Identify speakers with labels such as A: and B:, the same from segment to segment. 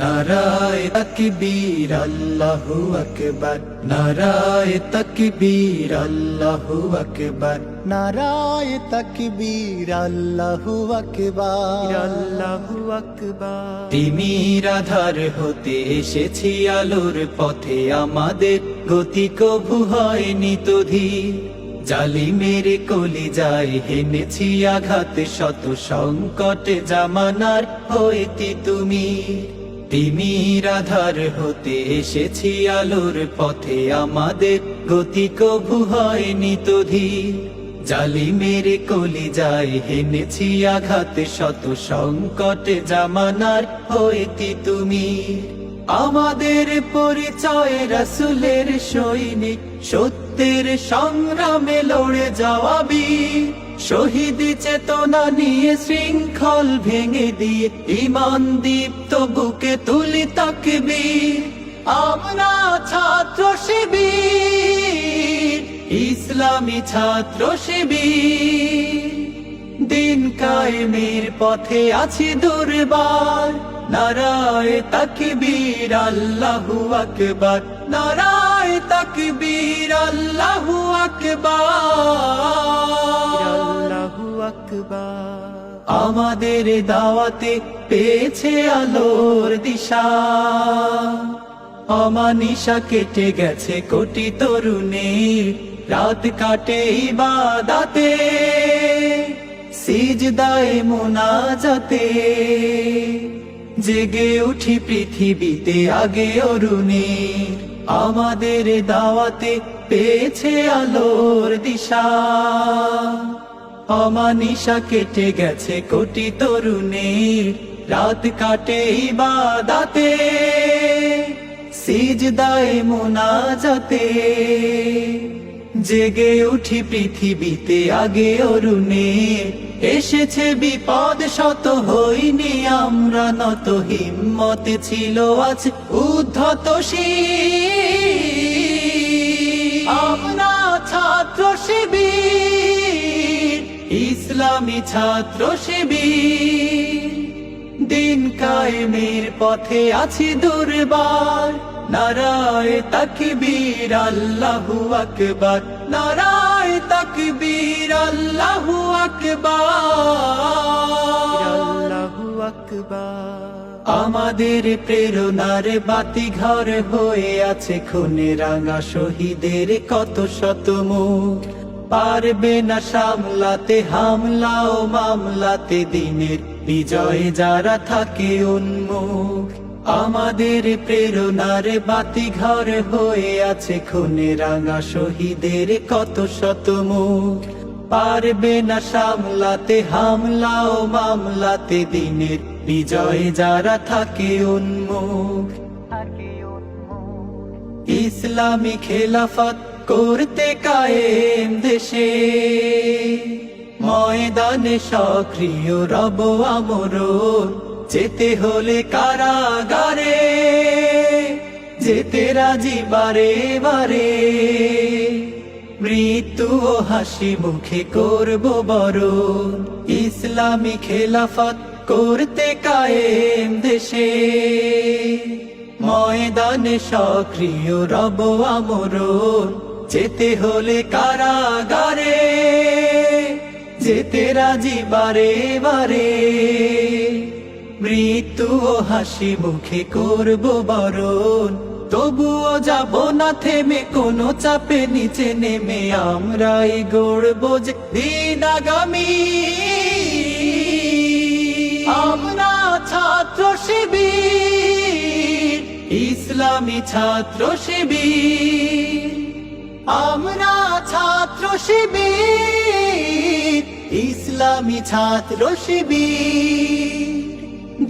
A: নারায়ে তাকবীর আল্লাহু আকবার, নারায়ে তাকবীর আল্লাহু আকবার,
B: নারায়ে তাকবীর আল্লাহু আকবার,
A: আল্লাহু আকবার। তিমির আধার হতে এসেছি আলোর পথে, আমাদের গতি কভু হয়নি তো ধীর। জালিমের কলিজায় হেনেছি আঘাত, শত সংকটে জামানার হইতে তুমি। তিমির আধার হতে এসেছি আলোর পথে, আমাদের গতি কভু হয়নি তো ধীর। জালিমের কলিজায় হেনেছি আঘাত, শত সংকটে জামানার হইতে তুমি। আমাদের পরিচয় রাসূলের সৈনিক, সত্যের সংগ্রামে লড়ে যাওয়া বীর। শহীদ চেতনা নিয়ে শৃঙ্খল ভেঙে দিয়ে, ঈমান দীপ্ত বুকে তুলি তাকবীর। আমরা ছাত্র শিবির, ইসলামী ছাত্র শিবির। দিন কায়েমের পথে আছি দুর্বার, নারায়ে তাকবীর আল্লাহু আকবার, নারায়ে তাকবীর আল্লাহু আকবার, আল্লাহু আকবার। আমাদের দাওয়াতে পেয়েছে আলোর দিশা, অমানিশা কেটে গেছে কোটি তরুণীর। রাত কাটে ইবাদতে, সিজদায়ে মুনাজাতে, জেগে উঠি পৃথিবীতে আগে অরুণীর। আমাদের দাওয়াতে পেয়েছে আলোর দিশা, অমানিশা কেটে গেছে কোটি তরুণীর। রাত কাটে ইবাদতে, সিজদায়ে মুনাজাতে, জেগে উঠি পৃথিবীতে আগে অরুণীর। এসেছে বিপদ শত, হইনি আমরা নত, হিম্মতে ছিল আজ উদ্ধত শির। আমরা ছাত্র শিবির, ইসলামী ছাত্র শিবির। দিন কায়েমের পথে আছি দুর্বার, নারায়ে তাকবীর আল্লাহু আকবার, নারায়ে তাকবীর আল্লাহু আকবার, আল্লাহু আকবার। আমাদের প্রেরণার বাতি ঘর হয়ে আছে খুনে রাঙা শহীদের কত শত মুখ। পারবে না সামলাতে হামলা ও মামলাতে, দিনের বিজয়ে যারা থাকে উন্মুখ। আমাদের প্রেরণার বাতি ঘর হয়ে আছে খুনে রাঙা শহীদের কত শত মুখ। পারবে না সামলাতে হামলা ও মামলাতে, দিনের বিজয়ে যারা থাকে উন্মুখ। ইসলামী খেলাফত করতে কায়েম দেশে, ময়দানে সক্রিয় রব আমরণ। যেতে হলে কারাগারে, যেতে রাজি বারে বারে। মৃত্যু ও হাসি মুখে করব বরণ, ইসলামী খেলাফত করতে কায়েম দেশে। ময়দানে সক্রিয় রব আমরণ, যেতে হলে কারাগারে, যেতে রাজি বারে বারে। মৃত্যু ও হাসি মুখে করব বরণ, তবুও যাব না থেমে কোনো চাপে নিচে নেমে। আমরাই গড়ব যে দিন আগামী, আমরা ছাত্র শিবির, ইসলামী ছাত্র শিবির। আমরা ছাত্র শিবির, ইসলামী ছাত্র শিবির।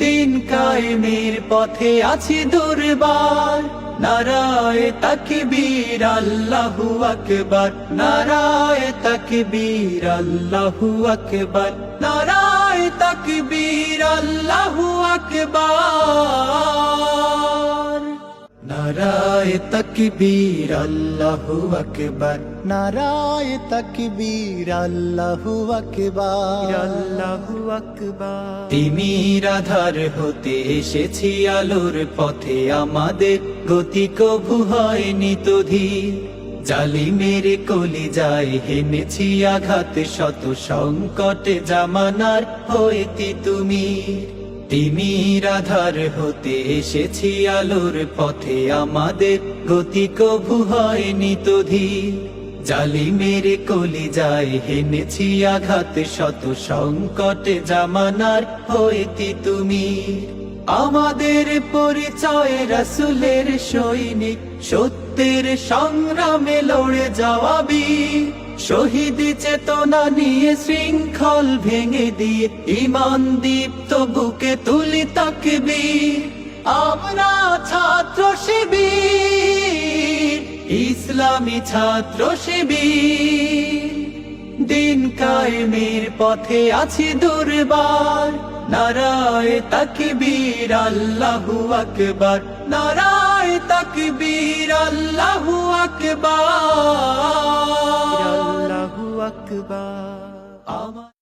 A: দিন কায়েমের পথে আছি দুর্বার, নারায়ে তাকবীর আল্লাহু আকবার, নারায়ে তাকবীর আল্লাহু আকবার, নারায়ে তাকবীর আল্লাহু আকবার। নারায়ে তাকবীর আল্লাহু আকবার,
B: নারায়ে তাকবীর আল্লাহু আকবার,
A: আল্লাহু আকবার। তিমির আধার হতে এসেছি আলোর পথে, আমাদের গতি কভু হয়নি তো ধীর। জালিমের কলিজায় হেনেছি আঘাত, শত সংকটে জামানার হইতি তুমি। তিমির আধার হতে এসেছি আলোর পথে, আমাদের গতি কভু হয়নি তো ধীর। জালিমের কলিজায় হেনেছি আঘাত, শত সংকটে জামানার হইতি তুমি। আমাদের পরিচয় রাসূলের সৈনিক, সত্যের সংগ্রামে লড়ে যাওয়া বীর। শহীদ চেতনা নিয়ে শৃঙ্খল ভেঙে দিয়ে, ঈমান দীপ্ত বুকে তুলি তাকবীর। আমরা ছাত্র শিবির, ইসলামী ছাত্র শিবির। দিন কায়েমের পথে আছি দুর্বার, নারায়ে তাকবীর আল্লাহু আকবার, নারায়ে তাকবীর আল্লাহু আকবার, আল্লাহু আকবার।